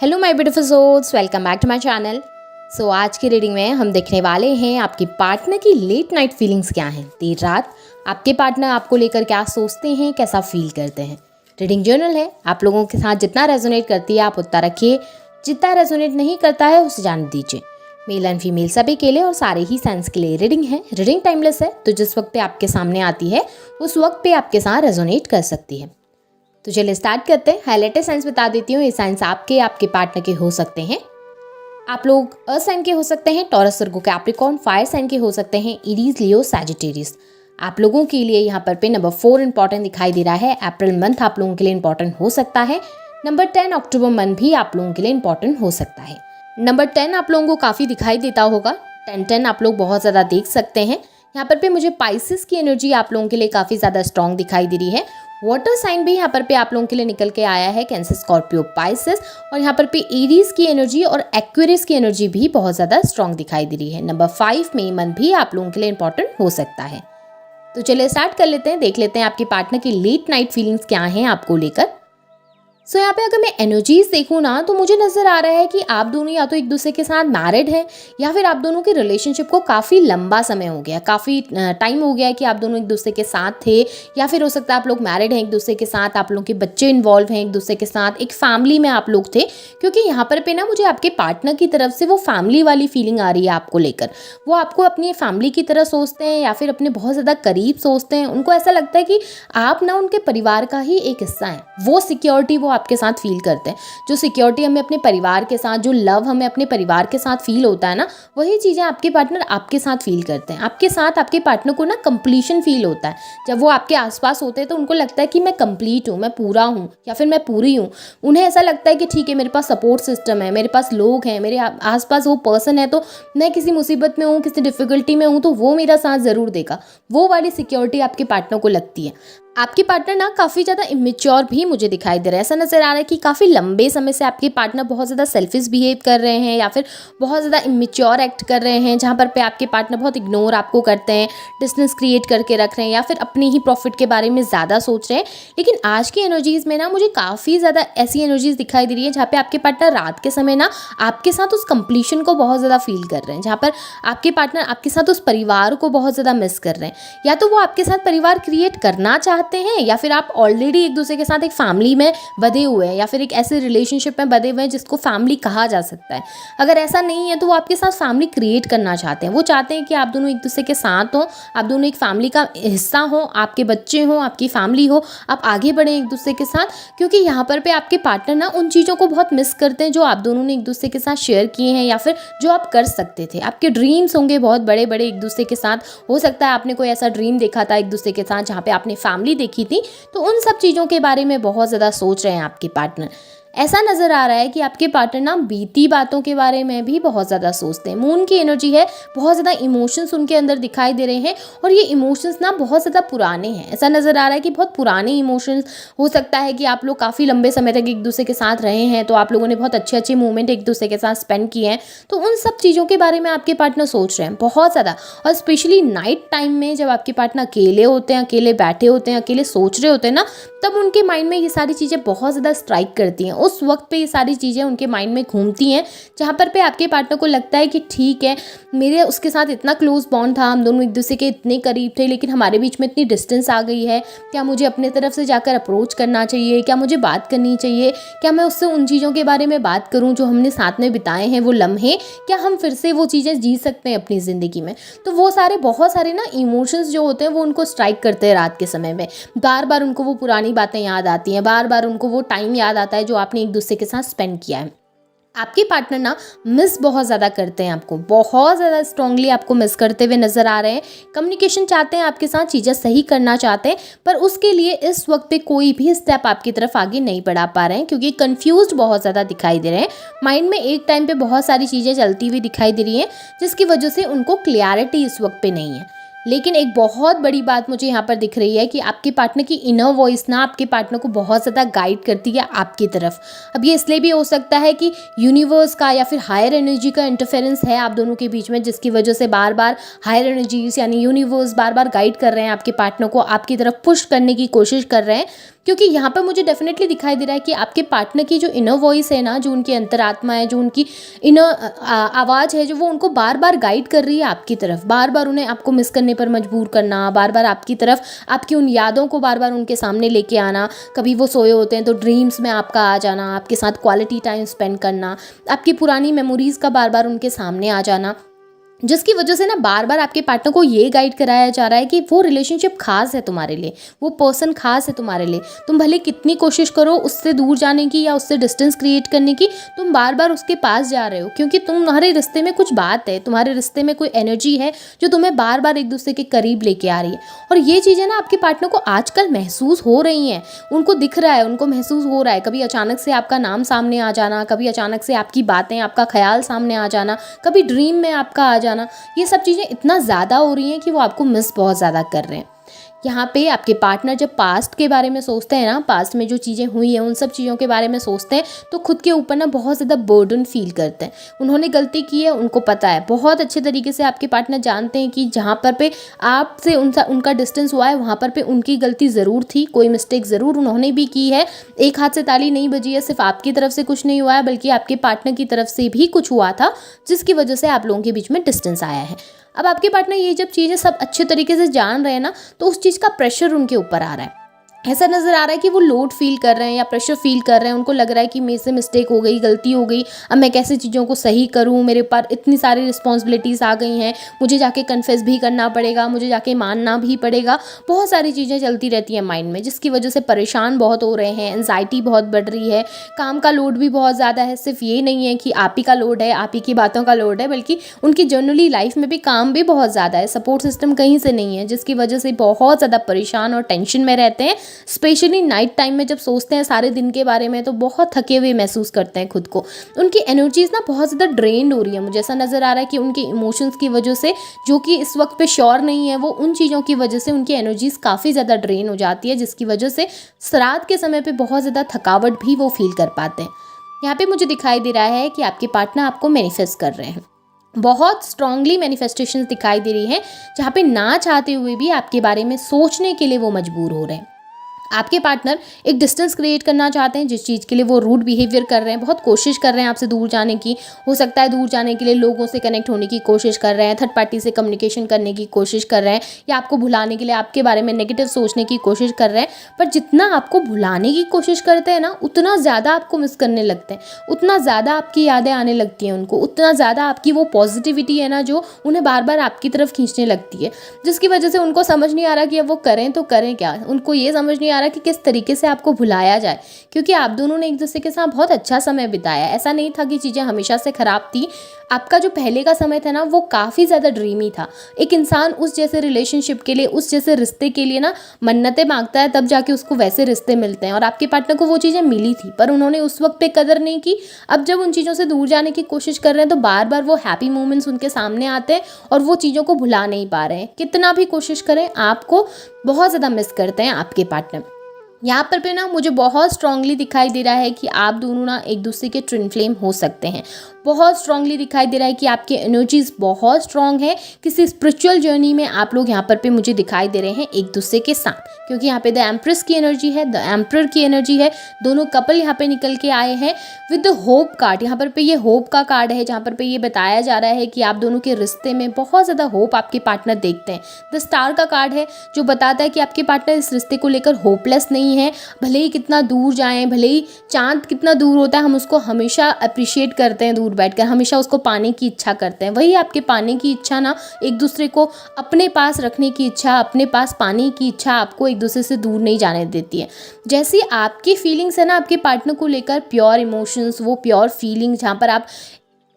Hello my beautiful souls, welcome back to my channel. So आज की reading में हम देखने वाले हैं आपकी पार्टनर की लेट नाइट फीलिंग्स क्या हैं। देर रात आपके पार्टनर आपको लेकर क्या सोचते हैं, कैसा फील करते हैं। रीडिंग जर्नल है, आप लोगों के साथ जितना रेजोनेट करती है आप उतना रखिए, जितना रेजोनेट नहीं करता है उसे जाने दीजिए। मेल एंड फीमेल सभी के लिए और सारे ही साइंस के लिए रीडिंग है। रीडिंग टाइमलेस है, तो जिस वक्त पे आपके सामने आती है उस वक्त पे आपके साथ रेजोनेट कर सकती है। तो चलिए स्टार्ट करते हैं। हाईलाइटेड साइंस बता देती हूँ। ये साइंस आपके पार्टनर के हो सकते हैं। आप लोग अर्थ साइन के हो सकते हैं, टॉरस, वर्गो, कैप्रिकॉर्न। फायर साइन के हो सकते हैं, एरीज, लियो, सैजिटेरियस। आप लोगों के लिए यहाँ पर नंबर 4 इंपॉर्टेंट दिखाई दे रहा है। अप्रैल मंथ आप लोगों के लिए इंपॉर्टेंट हो सकता है। नंबर 10 अक्टूबर मंथ भी आप लोगों के लिए इंपॉर्टेंट हो सकता है। नंबर 10 आप लोगों को काफ़ी दिखाई देता होगा। 10 आप लोग बहुत ज़्यादा देख सकते हैं। यहाँ पर मुझे पाइसेस की एनर्जी आप लोगों के लिए काफ़ी ज़्यादा स्ट्रॉन्ग दिखाई दे रही है। वाटर साइन भी यहाँ पर आप लोगों के लिए निकल के आया है, कैंसर, स्कॉर्पियो, पाइसेस। और यहाँ पर एरीज की एनर्जी और एक्वेरियस की एनर्जी भी बहुत ज़्यादा स्ट्रॉन्ग दिखाई दे रही है। नंबर 5 मई मंथ भी आप लोगों के लिए इंपॉर्टेंट हो सकता है। तो चलिए स्टार्ट कर लेते हैं, देख लेते हैं आपके पार्टनर की लेट नाइट फीलिंग्स क्या हैं आपको लेकर। सो यहाँ पे अगर मैं एनर्जीज देखूँ ना, तो मुझे नज़र आ रहा है कि आप दोनों या तो एक दूसरे के साथ मैरिड हैं, या फिर आप दोनों के रिलेशनशिप को काफ़ी लंबा समय हो गया, काफ़ी टाइम हो गया है कि आप दोनों एक दूसरे के साथ थे। या फिर हो सकता है आप लोग मैरिड हैं एक दूसरे के साथ, आप लोगों के बच्चे इन्वॉल्व हैं एक दूसरे के साथ, एक फैमिली में आप लोग थे। क्योंकि यहाँ पर ना मुझे आपके पार्टनर की तरफ से वो फैमिली वाली फीलिंग आ रही है आपको लेकर। वो आपको अपनी फैमिली की तरह सोचते हैं या फिर अपने बहुत ज़्यादा करीब सोचते हैं। उनको ऐसा लगता है कि आप ना उनके परिवार का ही एक हिस्सा हैं। वो सिक्योरिटी वो आपके साथ फील करते हैं। जो सिक्योरिटी हमें अपने परिवार के साथ, जो लव हमें अपने परिवार के साथ फील होता है ना, वही चीज़ें आपके पार्टनर आपके साथ फील करते हैं। आपके साथ आपके पार्टनर को ना कंप्लीशन फील होता है। जब वो आपके आसपास होते हैं तो उनको लगता है कि मैं कंप्लीट हूँ, मैं पूरा हूँ या फिर मैं पूरी हूँ। उन्हें ऐसा लगता है कि ठीक है, मेरे पास सपोर्ट सिस्टम है, मेरे पास लोग हैं, मेरे आसपास वो पर्सन है, तो मैं किसी मुसीबत में हूँ, किसी डिफिकल्टी में हूँ तो वो मेरा साथ ज़रूर देगा। वो वाली सिक्योरिटी आपके पार्टनर को लगती है। आपके पार्टनर ना काफ़ी ज़्यादा इमेच्योर भी मुझे दिखाई दे रहा है। ऐसा नज़र आ रहा है कि काफ़ी लंबे समय से आपके पार्टनर बहुत ज़्यादा सेल्फिश बिहेव कर रहे हैं या फिर बहुत ज़्यादा इमेच्योर एक्ट कर रहे हैं, जहाँ पर आपके पार्टनर बहुत इग्नोर आपको करते हैं, डिस्टेंस क्रिएट करके रख रहे हैं या फिर अपनी ही प्रॉफिट के बारे में ज़्यादा सोच रहे हैं। लेकिन आज की एनर्जीज़ में ना मुझे काफ़ी ज़्यादा ऐसी एनर्जीज़ दिखाई दे रही है जहाँ पर आपके पार्टनर रात के समय ना आपके साथ उस कंप्लीशन को बहुत ज़्यादा फील कर रहे हैं, जहाँ पर आपके पार्टनर आपके साथ उस परिवार को बहुत ज़्यादा मिस कर रहे हैं। या तो वो आपके साथ परिवार क्रिएट करना चाहते हैं या फिर आप ऑलरेडी एक दूसरे के साथ एक फैमिली में बंधे हुए हैं या फिर एक ऐसे रिलेशनशिप में बंधे हुए हैं जिसको फैमिली कहा जा सकता है। अगर ऐसा नहीं है तो वो आपके साथ फैमिली क्रिएट करना चाहते हैं। वो चाहते हैं कि आप दोनों एक दूसरे के साथ हो, आप दोनों एक फैमिली का हिस्सा हो, आपके बच्चे हों, आपकी फैमिली हो, आप आगे बढ़ें एक दूसरे के साथ। क्योंकि यहाँ पर आपके पार्टनर ना उन चीज़ों को बहुत मिस करते हैं जो आप दोनों ने एक दूसरे के साथ शेयर किए हैं या फिर जो आप कर सकते थे। आपके ड्रीम्स होंगे बहुत बड़े बड़े एक दूसरे के साथ। हो सकता है आपने कोई ऐसा ड्रीम देखा था एक दूसरे के साथ जहाँ पे आपने फैमिली देखी थी, तो उन सब चीज़ों के बारे में बहुत ज़्यादा सोच रहे हैं आपके पार्टनर। ऐसा नज़र आ रहा है कि आपके पार्टनर ना बीती बातों के बारे में भी बहुत ज़्यादा सोचते हैं। मून की एनर्जी है, बहुत ज़्यादा इमोशंस उनके अंदर दिखाई दे रहे हैं और ये इमोशंस ना बहुत ज़्यादा पुराने हैं। ऐसा नज़र आ रहा है कि बहुत पुराने इमोशंस। हो सकता है कि आप लोग काफ़ी लंबे समय तक एक दूसरे के साथ रहे हैं, तो आप लोगों ने बहुत अच्छे अच्छे मोमेंट एक दूसरे के साथ स्पेंड किए हैं। तो उन सब चीज़ों के बारे में आपके पार्टनर सोच रहे हैं बहुत ज़्यादा। और स्पेशली नाइट टाइम में जब आपके पार्टनर अकेले होते हैं, अकेले बैठे होते हैं, अकेले सोच रहे होते हैं ना, तब उनके माइंड में ये सारी चीज़ें बहुत ज़्यादा स्ट्राइक करती हैं। उस वक्त पे ये सारी चीज़ें उनके माइंड में घूमती हैं, जहाँ पर आपके पार्टनर को लगता है कि ठीक है, मेरे उसके साथ इतना क्लोज बॉन्ड था, हम दोनों एक दूसरे के इतने करीब थे, लेकिन हमारे बीच में इतनी डिस्टेंस आ गई है। क्या मुझे अपने तरफ से जाकर अप्रोच करना चाहिए? क्या मुझे बात करनी चाहिए? क्या मैं उससे उन चीज़ों के बारे में बात करूँ जो हमने साथ में बिताए हैं, वो लम्हे? क्या हम फिर से वो चीज़ें जी सकते हैं अपनी ज़िंदगी में? तो वो सारे बहुत सारे ना इमोशंस जो होते हैं वो उनको स्ट्राइक करते हैं रात के समय में। बार बार उनको वो पुरानी बातें याद आती हैं, बार बार उनको वो टाइम याद आता है जो आपने एक दूसरे के साथ स्पेंड किया है। आपके पार्टनर ना मिस बहुत ज़्यादा करते हैं आपको, बहुत ज़्यादा स्ट्रांगली आपको मिस करते हुए नज़र आ रहे हैं। कम्युनिकेशन चाहते हैं आपके साथ, चीज़ें सही करना चाहते हैं, पर उसके लिए इस वक्त पे कोई भी स्टेप आपकी तरफ आगे नहीं बढ़ा पा रहे हैं क्योंकि कंफ्यूज्ड बहुत ज़्यादा दिखाई दे रहे हैं। माइंड में एक टाइम पे बहुत सारी चीज़ें चलती हुई दिखाई दे रही हैं जिसकी वजह से उनको क्लियरिटी इस वक्त पे नहीं है। लेकिन एक बहुत बड़ी बात मुझे यहाँ पर दिख रही है कि आपके पार्टनर की इनर वॉइस ना आपके पार्टनर को बहुत ज़्यादा गाइड करती है आपकी तरफ। अब ये इसलिए भी हो सकता है कि यूनिवर्स का या फिर हायर एनर्जी का इंटरफेरेंस है आप दोनों के बीच में, जिसकी वजह से बार बार हायर एनर्जीज यानी यूनिवर्स बार बार गाइड कर रहे हैं आपके पार्टनर को, आपकी तरफ पुश करने की कोशिश कर रहे हैं। क्योंकि यहाँ पर मुझे डेफिनेटली दिखाई दे रहा है कि आपके पार्टनर की जो इनर वॉइस है ना, जो उनकी अंतरात्मा है, जो उनकी इनर आवाज़ है, जो वो उनको बार बार गाइड कर रही है आपकी तरफ, बार बार उन्हें आपको मिस करने पर मजबूर करना, बार बार आपकी तरफ आपकी उन यादों को बार बार उनके सामने लेके आना। कभी वो सोए होते हैं तो ड्रीम्स में आपका आ जाना, आपके साथ क्वालिटी टाइम स्पेंड करना, आपकी पुरानी मेमोरीज़ का बार बार उनके सामने आ जाना, जिसकी वजह से ना बार बार आपके पार्टनर को ये गाइड कराया जा रहा है कि वो रिलेशनशिप खास है तुम्हारे लिए, वो पर्सन खास है तुम्हारे लिए। तुम भले कितनी कोशिश करो उससे दूर जाने की या उससे डिस्टेंस क्रिएट करने की, तुम बार बार उसके पास जा रहे हो क्योंकि तुम्हारे रिश्ते में कुछ बात है, तुम्हारे रिश्ते में कोई एनर्जी है जो तुम्हें बार बार एक दूसरे के करीब लेके आ रही है। और ये चीज़ें ना आपके पार्टनर को आजकल महसूस हो रही हैं, उनको दिख रहा है, उनको महसूस हो रहा है। कभी अचानक से आपका नाम सामने आ जाना, कभी अचानक से आपकी बातें, आपका ख्याल सामने आ जाना, कभी ड्रीम में आपका आ जाना, ये सब चीज़ें इतना ज़्यादा हो रही हैं कि वो आपको मिस बहुत ज़्यादा कर रहे हैं। यहाँ पे आपके पार्टनर जब पास्ट के बारे में सोचते हैं ना, पास्ट में जो चीज़ें हुई हैं उन सब चीज़ों के बारे में सोचते हैं, तो खुद के ऊपर ना बहुत ज़्यादा बर्डन फील करते हैं। उन्होंने गलती की है, उनको पता है, बहुत अच्छे तरीके से आपके पार्टनर जानते हैं कि जहाँ पर पे आपसे उनका डिस्टेंस हुआ है वहाँ पर पे उनकी गलती ज़रूर थी, कोई मिस्टेक ज़रूर उन्होंने भी की है। एक हाथ से ताली नहीं बजी है, सिर्फ आपकी तरफ से कुछ नहीं हुआ है बल्कि आपके पार्टनर की तरफ से भी कुछ हुआ था, जिसकी वजह से आप लोगों के बीच में डिस्टेंस आया है। अब आपके पार्टनर ये जब चीज़ें सब अच्छे तरीके से जान रहे हैं ना, तो उस चीज़ का प्रेशर उनके ऊपर आ रहा है। ऐसा नज़र आ रहा है कि वो लोड फील कर रहे हैं या प्रेशर फील कर रहे हैं। उनको लग रहा है कि मेरे से मिस्टेक हो गई, गलती हो गई, अब मैं कैसे चीज़ों को सही करूं, मेरे ऊपर इतनी सारी रिस्पॉन्सिबिलिटीज़ आ गई हैं, मुझे जाके कन्फेस भी करना पड़ेगा, मुझे जाके मानना भी पड़ेगा। बहुत सारी चीज़ें चलती रहती हैं माइंड में, जिसकी वजह से परेशान बहुत हो रहे हैं, एंजाइटी बहुत बढ़ रही है, काम का लोड भी बहुत ज़्यादा है। सिर्फ ये नहीं है कि आप ही का लोड है, आप ही की बातों का लोड है, बल्कि उनकी जनरली लाइफ में भी काम भी बहुत ज़्यादा है, सपोर्ट सिस्टम कहीं से नहीं है, जिसकी वजह से बहुत ज़्यादा परेशान और टेंशन में रहते हैं। स्पेशली नाइट टाइम में जब सोचते हैं सारे दिन के बारे में, तो बहुत थके हुए महसूस करते हैं खुद को। उनकी एनर्जीज ना बहुत ज़्यादा ड्रेन्ड हो रही है। मुझे ऐसा नज़र आ रहा है कि उनके इमोशंस की वजह से, जो कि इस वक्त पे श्योर नहीं है, वो उन चीज़ों की वजह से उनकी एनर्जीज काफ़ी ज़्यादा ड्रेन हो जाती है, जिसकी वजह से रात के समय पे बहुत ज़्यादा थकावट भी वो फील कर पाते हैं। यहाँ पे मुझे दिखाई दे रहा है कि आपके पार्टनर आपको मैनिफेस्ट कर रहे हैं, बहुत स्ट्रांगली मैनिफेस्टेशंस दिखाई दे रही हैं, जहाँ पे ना चाहते हुए भी आपके बारे में सोचने के लिए वो मजबूर हो रहे हैं। आपके पार्टनर एक डिस्टेंस क्रिएट करना चाहते हैं, जिस चीज़ के लिए वो रूड बिहेवियर कर रहे हैं, बहुत कोशिश कर रहे हैं आपसे दूर जाने की। हो सकता है दूर जाने के लिए लोगों से कनेक्ट होने की कोशिश कर रहे हैं, थर्ड पार्टी से कम्युनिकेशन करने की कोशिश कर रहे हैं, या आपको भुलाने के लिए आपके बारे में नेगेटिव सोचने की कोशिश कर रहे हैं। पर जितना आपको भुलाने की कोशिश करते हैं ना, उतना ज़्यादा आपको मिस करने लगते हैं, उतना ज़्यादा आपकी यादें आने लगती हैं उनको, उतना ज़्यादा आपकी वो पॉजिटिविटी है ना जो उन्हें बार बार आपकी तरफ खींचने लगती है, जिसकी वजह से उनको समझ नहीं आ रहा कि अब वो करें तो करें क्या। उनको ये समझ नहीं आ रहा कि किस तरीके से आपको भुलाया जाए, क्योंकि आप दोनों ने एक दूसरे के साथ बहुत अच्छा समय बिताया। ऐसा नहीं था कि चीज़ें हमेशा से ख़राब थी। आपका जो पहले का समय था ना, वो काफ़ी ज़्यादा ड्रीमी था। एक इंसान उस जैसे रिलेशनशिप के लिए, उस जैसे रिश्ते के लिए ना मन्नतें मांगता है, तब जाके उसको वैसे रिश्ते मिलते हैं। और आपके पार्टनर को वो चीज़ें मिली थी, पर उन्होंने उस वक्त पे कदर नहीं की। अब जब उन चीज़ों से दूर जाने की कोशिश कर रहे हैं, तो बार बार वो हैप्पी मोमेंट्स उनके सामने आते हैं और वो चीज़ों को भुला नहीं पा रहे हैं। कितना भी कोशिश करें, आपको बहुत ज़्यादा मिस करते हैं आपके पार्टनर। यहाँ पर भी ना मुझे बहुत स्ट्रांगली दिखाई दे रहा है कि आप दोनों ना एक दूसरे के ट्विन फ्लेम हो सकते हैं। बहुत स्ट्रांगली दिखाई दे रहा है कि आपके एनर्जीज बहुत स्ट्रांग है। किसी स्पिरिचुअल जर्नी में आप लोग यहाँ पर पे मुझे दिखाई दे रहे हैं एक दूसरे के साथ, क्योंकि यहाँ पे द एम्प्रेस की एनर्जी है, द एम्परर की एनर्जी है। दोनों कपल यहाँ पे निकल के आए हैं विद द होप कार्ड। यहाँ पर पे ये होप का कार्ड है, जहाँ पर पे ये बताया जा रहा है कि आप दोनों के रिश्ते में बहुत ज़्यादा होप आपके पार्टनर देखते हैं। द स्टार का कार्ड है, जो बताता है कि आपके पार्टनर इस रिश्ते को लेकर होपलेस नहीं है। भले ही कितना दूर जाएं, भले ही चांद कितना दूर होता है, हम उसको हमेशा अप्रिशिएट करते हैं दूर बैठकर, हमेशा उसको पाने की इच्छा करते हैं। वही आपके पाने की इच्छा ना, एक दूसरे को अपने पास रखने की इच्छा, अपने पास पाने की इच्छा आपको एक दूसरे से दूर नहीं जाने देती है। जैसी आपकी फीलिंग्स है ना आपके पार्टनर को लेकर, प्योर इमोशंस, वो प्योर फीलिंग, जहाँ पर आप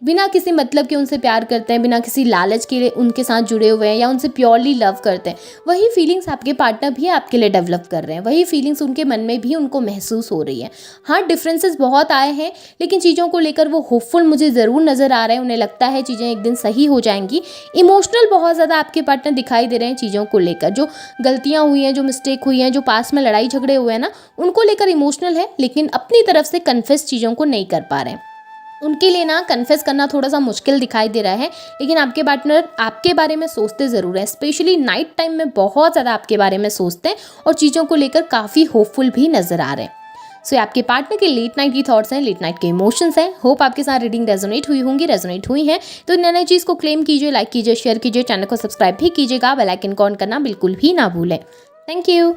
बिना किसी मतलब के उनसे प्यार करते हैं, बिना किसी लालच के लिए उनके साथ जुड़े हुए हैं या उनसे प्योरली लव करते हैं, वही फीलिंग्स आपके पार्टनर भी आपके लिए डेवलप कर रहे हैं, वही फीलिंग्स उनके मन में भी उनको महसूस हो रही है। हाँ, डिफरेंसेस बहुत आए हैं, लेकिन चीज़ों को लेकर वो होपफुल मुझे ज़रूर नज़र आ रहे हैं। उन्हें लगता है चीज़ें एक दिन सही हो जाएंगी। इमोशनल बहुत ज़्यादा आपके पार्टनर दिखाई दे रहे हैं चीज़ों को लेकर। जो गलतियाँ हुई हैं, जो मिस्टेक हुई हैं, जो पास में लड़ाई झगड़े हुए हैं ना, उनको लेकर इमोशनल है, लेकिन अपनी तरफ से कन्फेस चीज़ों को नहीं कर पा रहे हैं। उनके लिए ना कन्फेस करना थोड़ा सा मुश्किल दिखाई दे रहा है, लेकिन आपके पार्टनर आपके बारे में सोचते ज़रूर हैं। स्पेशली नाइट टाइम में बहुत ज़्यादा आपके बारे में सोचते हैं और चीज़ों को लेकर काफ़ी होपफुल भी नज़र आ रहे हैं। सो ये आपके पार्टनर के लेट नाइट की थॉट्स हैं, लेट नाइट के इमोशंस हैं। होप आपके साथ रीडिंग रेजोनेट हुई होंगी, रेजोनेट हुई हैं तो नई चीज़ को क्लेम कीजिए, लाइक कीजिए, शेयर कीजिए, चैनल को सब्सक्राइब भी कीजिएगा, बेल आइकन को ऑन करना बिल्कुल भी ना भूलें। Thank you.